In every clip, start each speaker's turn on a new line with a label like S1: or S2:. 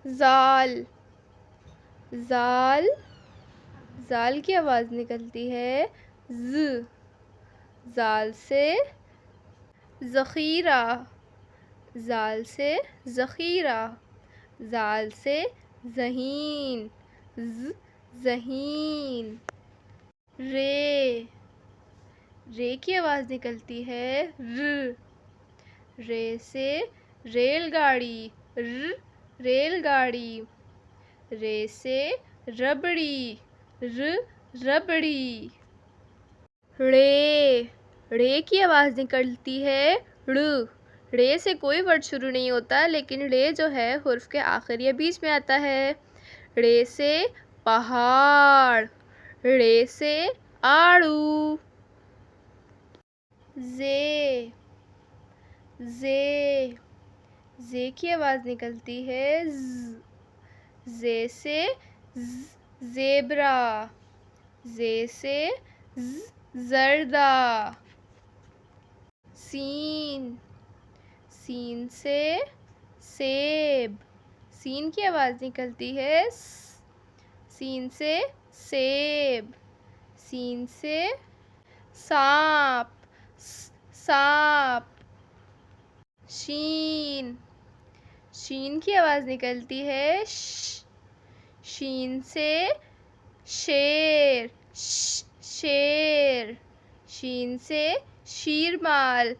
S1: زال زال زال کی آواز نکلتی ہے ز، زال سے ذخیرہ، زال سے ذخیرہ، زال سے ذہین، ذہین۔ رے، رے کی آواز نکلتی ہے ر، رے سے ریل گاڑی، ریل گاڑی، رے سے ربڑی، ربڑی۔ ڑے، ڑے کی آواز نکلتی ہے ڑ، ڑے سے کوئی ورڈ شروع نہیں ہوتا لیکن ڑے جو ہے حرف کے آخر یا بیچ میں آتا ہے۔ ڑے سے پہاڑ، ڑے سے آڑو۔ زے، زے، زے کی آواز نکلتی ہے ز، زے سے زیبرا، زے سے زردہ۔ سین، سین سے سیب، سین کی آواز نکلتی ہے س، سین سے سیب، سین سے سانپ، سانپ۔ شین، شین کی آواز نکلتی ہے ش، شین سے شیر، شیر، شین سے شیرمال،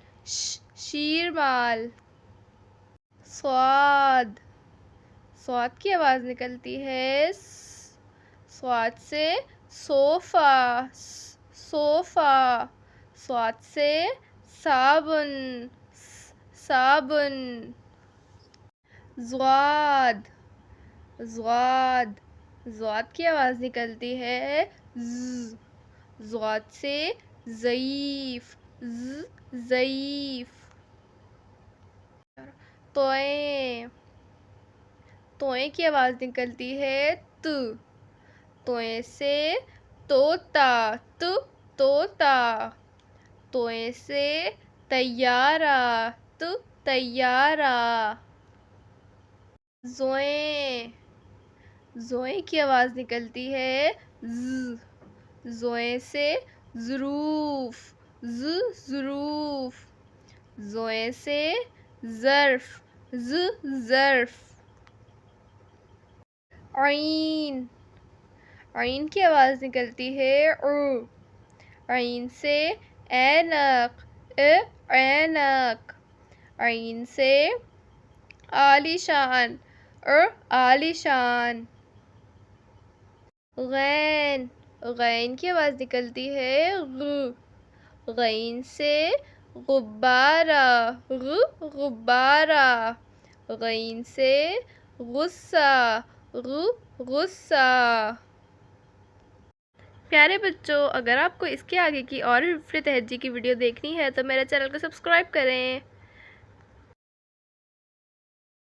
S1: شیرمال۔ صاد، صاد کی آواز نکلتی ہے س، صاد سے صوفہ، صوفہ، صاد سے صابن، صابن۔ ضاد، ضاد، ضاد کی آواز نکلتی ہے ز، ضاد سے ضعیف، ضعیف۔ توئیں، توئیں کی آواز نکلتی ہے ت، توئیں سے طوطا، طوطا، توئیں سے طیارہ، طیارہ۔ زوئیں، زوئیں کی آواز نکلتی ہے ز، زوئیں سے ظروف، ظروف، زوئیں سے ظرف، ظرف۔ عین، عین کی آواز نکلتی ہے ع، عین سے اینک، اینک، عین سے عالیشان، عالیشان۔ غین، غین کی آواز نکلتی ہے غ، غین سے غبارہ، غبارہ، غین سے غصہ، غصہ۔ پیارے بچوں، اگر آپ کو اس کے آگے کی اور بھی مفرد لہجے کی ویڈیو دیکھنی ہے تو میرے چینل کو سبسکرائب کریں۔